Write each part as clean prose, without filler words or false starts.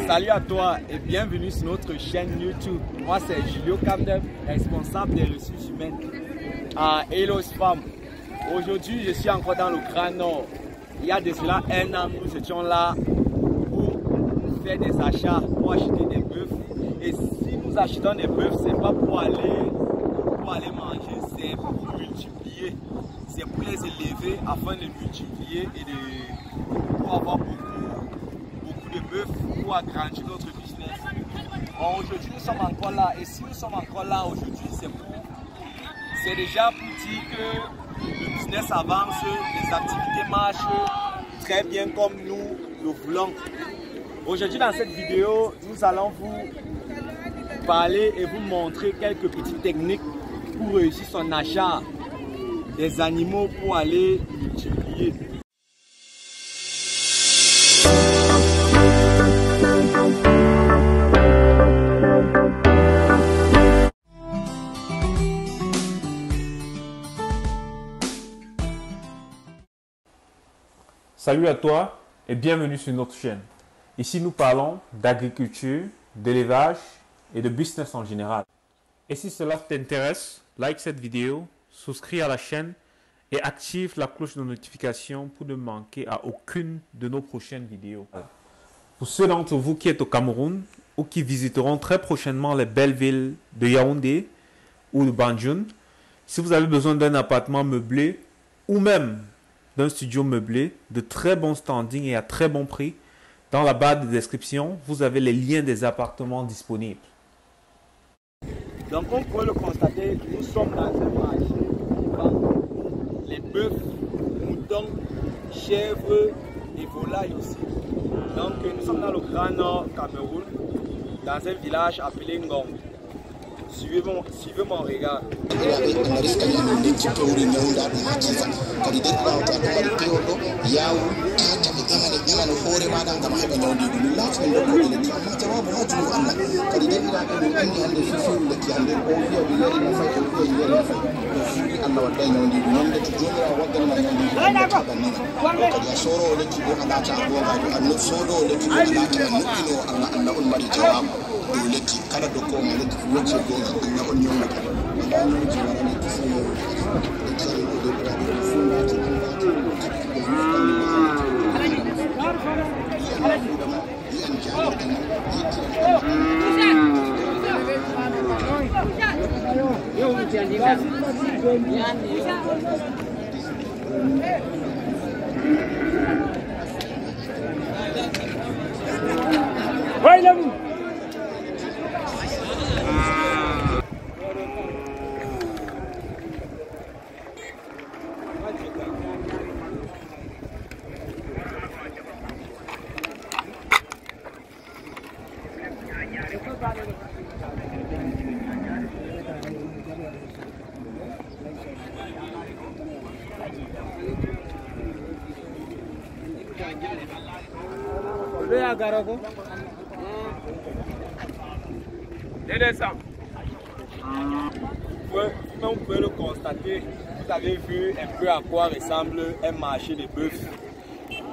Salut à toi et bienvenue sur notre chaîne YouTube. Moi c'est Julio Camden, responsable des ressources humaines à Hellos Farm. Aujourd'hui je suis encore dans le Grand Nord. Il y a de cela un an, nous étions là pour faire des achats, pour acheter des bœufs. Et si nous achetons des bœufs, c'est pas pour aller manger, c'est pour multiplier. C'est pour les élever afin de multiplier et pour avoir beaucoup de bœufs pour agrandir notre business. Bon, aujourd'hui nous sommes encore là et si nous sommes encore là aujourd'hui, c'est déjà pour dire que le business avance, les activités marchent très bien comme nous le voulons. Aujourd'hui dans cette vidéo, nous allons vous parler et vous montrer quelques petites techniques pour réussir son achat des animaux pour aller multiplier. Salut à toi et bienvenue sur notre chaîne. Ici nous parlons d'agriculture, d'élevage et de business en général. Et si cela t'intéresse, like cette vidéo, souscris à la chaîne et active la cloche de notification pour ne manquer à aucune de nos prochaines vidéos. Pour ceux d'entre vous qui êtes au Cameroun ou qui visiteront très prochainement les belles villes de Yaoundé ou de Banjul, si vous avez besoin d'un appartement meublé ou même d'un studio meublé de très bon standing et à très bon prix, dans la barre de description, vous avez les liens des appartements disponibles. Donc, comme vous pouvez le constater, nous sommes dans un marché qui vend les bœufs, moutons, chèvres et volailles aussi. Donc, nous sommes dans le Grand Nord Cameroun, dans un village appelé Ngong. Suivez mon regard. Vous pouvez le constater, vous avez vu un peu à quoi ressemble un marché de bœufs.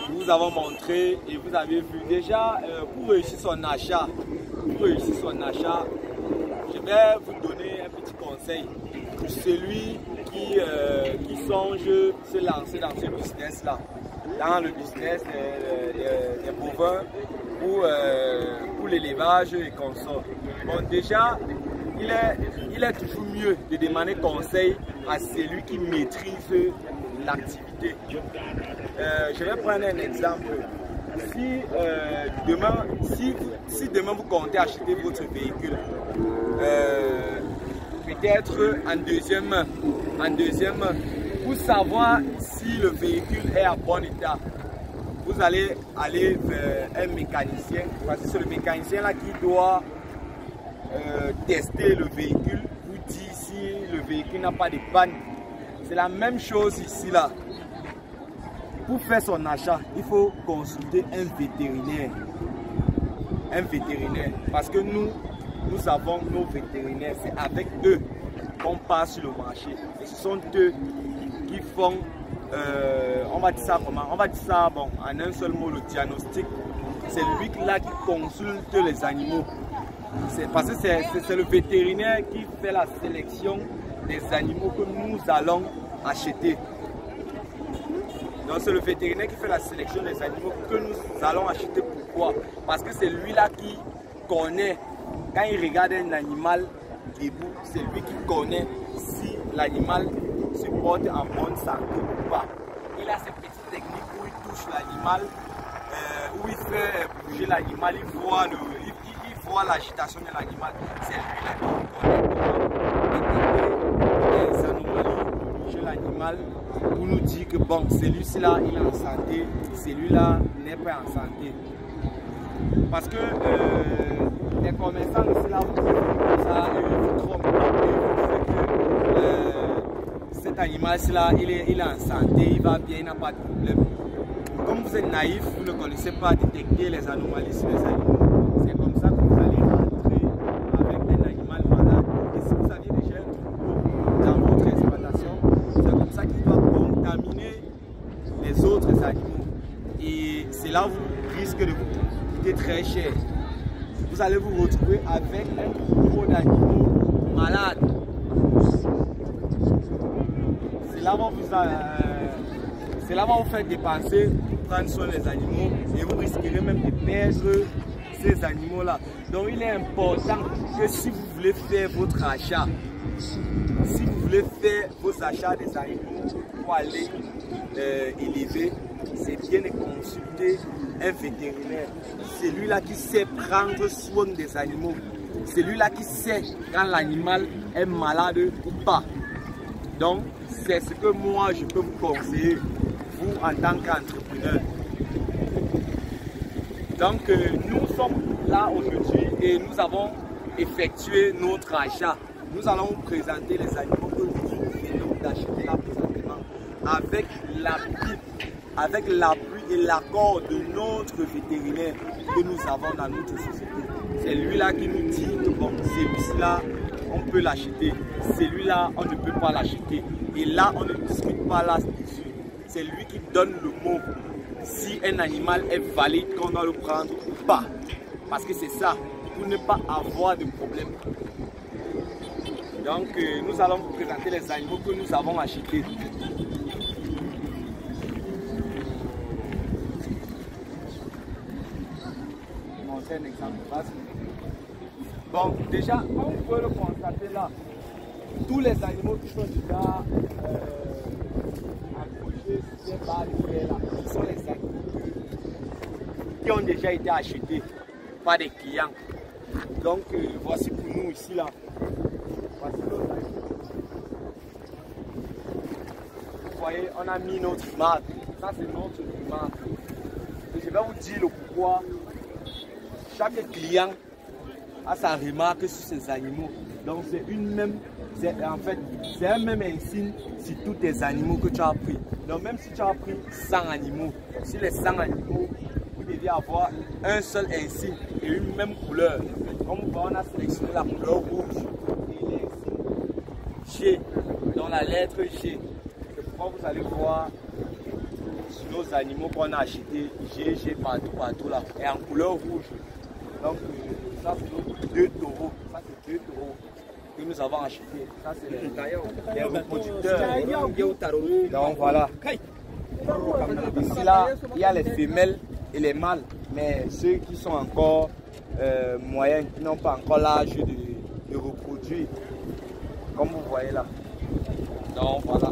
Nous vous avons montré et vous avez vu déjà pour réussir son achat, je vais vous donner un petit conseil pour celui qui songe se lancer dans ce business là, dans le business des bovins pour l'élevage et consorts. Bon, déjà il est toujours mieux de demander conseil à celui qui maîtrise l'activité. Je vais prendre un exemple. Si demain vous comptez acheter votre véhicule, peut-être en deuxième main, pour savoir si le véhicule est en bon état, vous allez aller vers un mécanicien, parce que c'est le mécanicien là qui doit tester le véhicule, vous dire si le véhicule n'a pas de panne. C'est la même chose ici là. Pour faire son achat, il faut consulter un vétérinaire. Parce que nous avons nos vétérinaires. C'est avec eux qu'on passe sur le marché. Et ce sont eux qui font, on va dire ça comment? On va dire ça bon, en un seul mot, le diagnostic c'est lui là qui consulte les animaux. Parce que c'est le vétérinaire qui fait la sélection des animaux que nous allons acheter. Donc c'est le vétérinaire qui fait la sélection des animaux que nous allons acheter. Pourquoi? Parce que c'est lui là qui connaît, quand il regarde un animal debout, c'est lui qui connaît si l'animal se porte en bonne santé ou pas. Il a ses petites techniques où il touche l'animal, où il fait bouger l'animal, il voit l'agitation de l'animal. C'est lui là qui connaît les anomalies, bouger l'animal pour nous dire que bon, celui-là il est en santé, celui-là n'est pas en santé. Parce que les commerçants ici là, ça vous trompe. Cet animal-là, il est en santé, il va bien, il n'a pas de problème. Comme vous êtes naïf, vous ne connaissez pas détecter les anomalies sur les animaux. C'est comme ça que vous allez rentrer avec un animal malade. Et si vous aviez déjà un troupeau dans votre exploitation, c'est comme ça qu'il va contaminer les autres animaux. Et cela vous risque de vous coûter très cher. Vous allez vous retrouver avec un troupeau d'animaux malades. Cela va vous faire dépenser pour prendre soin des animaux et vous risquerez même de perdre ces animaux-là. Donc il est important que si vous voulez faire votre achat, si vous voulez faire vos achats des animaux pour aller élever, c'est bien de consulter un vétérinaire. C'est lui-là qui sait prendre soin des animaux. C'est lui-là qui sait quand l'animal est malade ou pas. Donc, c'est ce que moi je peux vous conseiller, vous en tant qu'entrepreneur. Donc, nous sommes là aujourd'hui et nous avons effectué notre achat. Nous allons vous présenter les animaux que nous venons d'acheter là présentement avec l'appui et l'accord de notre vétérinaire que nous avons dans notre société. C'est lui-là qui nous dit que bon, celui-là, on peut l'acheter. Celui-là, on ne peut pas l'acheter. Et là, on ne discute pas là-dessus. C'est lui qui donne le mot. Si un animal est valide, qu'on doit le prendre ou pas. Parce que c'est ça, pour ne pas avoir de problème. Donc, nous allons vous présenter les animaux que nous avons achetés. Montrer un exemple. Bon, déjà, comme vous pouvez le constater là, tous les animaux qui sont déjà accrochés sur ces barres de fer là, ce sont les animaux qui ont déjà été achetés par des clients. Donc, voici pour nous ici là. Voici nos animaux. Vous voyez, on a mis notre marque. Ça, c'est notre marque. Et je vais vous dire le pourquoi. Chaque client a sa remarque sur ces animaux. Donc c'est en fait, c'est un même insigne sur tous tes animaux que tu as pris. Donc même si tu as pris 100 animaux, sur les 100 animaux, vous devez avoir un seul insigne et une même couleur. Comme vous voyez, on a sélectionné la couleur rouge et l'insigne G, dans la lettre G. C'est pourquoi vous allez voir sur nos animaux qu'on a achetés, G partout là, et en couleur rouge. Donc ça c'est 2 taureaux, ça c'est 2 taureaux que nous avons achetés. Ça c'est les reproducteurs. Donc voilà. Ici là, il y a les femelles et les mâles, mais ceux qui sont encore moyens, qui n'ont pas encore l'âge de reproduire, comme vous voyez là. Donc voilà.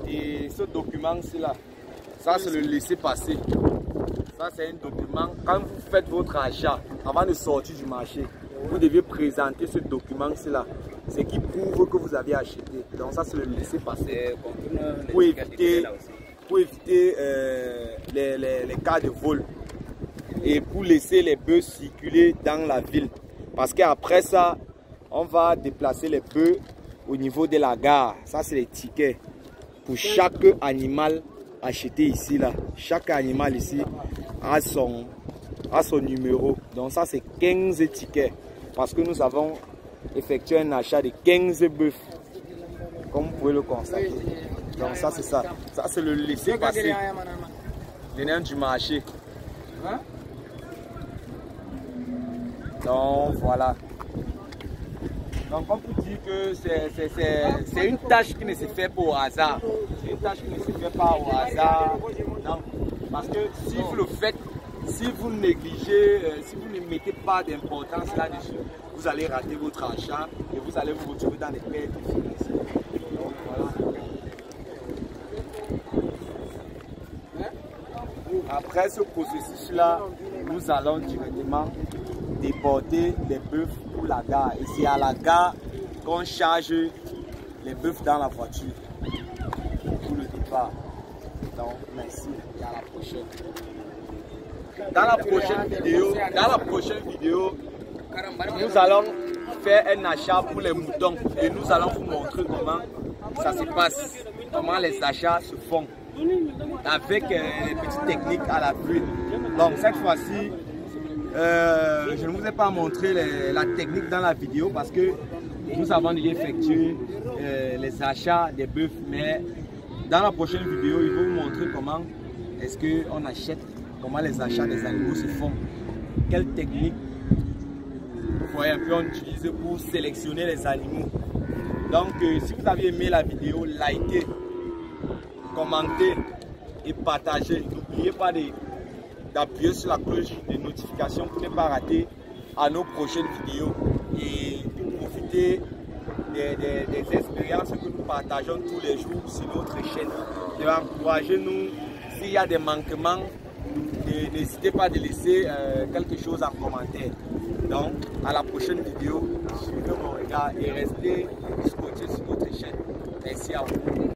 Et ce document-ci là, ça c'est le laisser-passer. Ça c'est un document, quand vous faites votre achat, avant de sortir du marché, vous devez présenter ce document-ci là. C'est qui prouve que vous avez acheté. Donc ça c'est le laisser-passer pour éviter les cas de vol. Et pour laisser les bœufs circuler dans la ville. Parce qu'après ça, on va déplacer les bœufs au niveau de la gare. Ça c'est les tickets. Pour chaque animal acheté ici là. Chaque animal ici a son numéro. Donc ça c'est 15 tickets. Parce que nous avons effectué un achat de 15 bœufs. Comme vous pouvez le constater. Donc ça c'est ça. Ça c'est le laisser passer. Venant du marché. Donc voilà. Donc on peut dire que c'est une tâche qui ne se fait pas au hasard. C'est une tâche qui ne se fait pas au hasard. Non. Parce que si vous le faites, si vous négligez, si vous ne mettez pas d'importance là-dessus, vous allez rater votre achat et vous allez vous retrouver dans des pertes financières. Donc voilà. Après ce processus-là, nous allons directement déporter les bœufs pour la gare. Et c'est à la gare qu'on charge les bœufs dans la voiture pour le départ. Donc merci et à la prochaine. Dans la prochaine vidéo, nous allons faire un achat pour les moutons et nous allons vous montrer comment ça se passe, comment les achats se font avec les petites techniques à la pluie. Donc cette fois-ci, je ne vous ai pas montré la technique dans la vidéo parce que nous avons déjà effectué les achats des bœufs, mais dans la prochaine vidéo, je vais vous montrer comment est-ce qu'on achète, comment les achats des animaux se font, quelle technique vous voyez un peu on utilise pour sélectionner les animaux. Donc si vous avez aimé la vidéo, likez, commentez et partagez. N'oubliez pas d'appuyer sur la cloche de notification pour ne pas rater à nos prochaines vidéos et pour profiter des expériences que nous partageons tous les jours sur notre chaîne. Et encouragez-nous. S'il y a des manquements, n'hésitez pas à laisser quelque chose en commentaire. Donc, à la prochaine vidéo, suivez mon regard et restez scotchés sur notre chaîne. Merci à vous.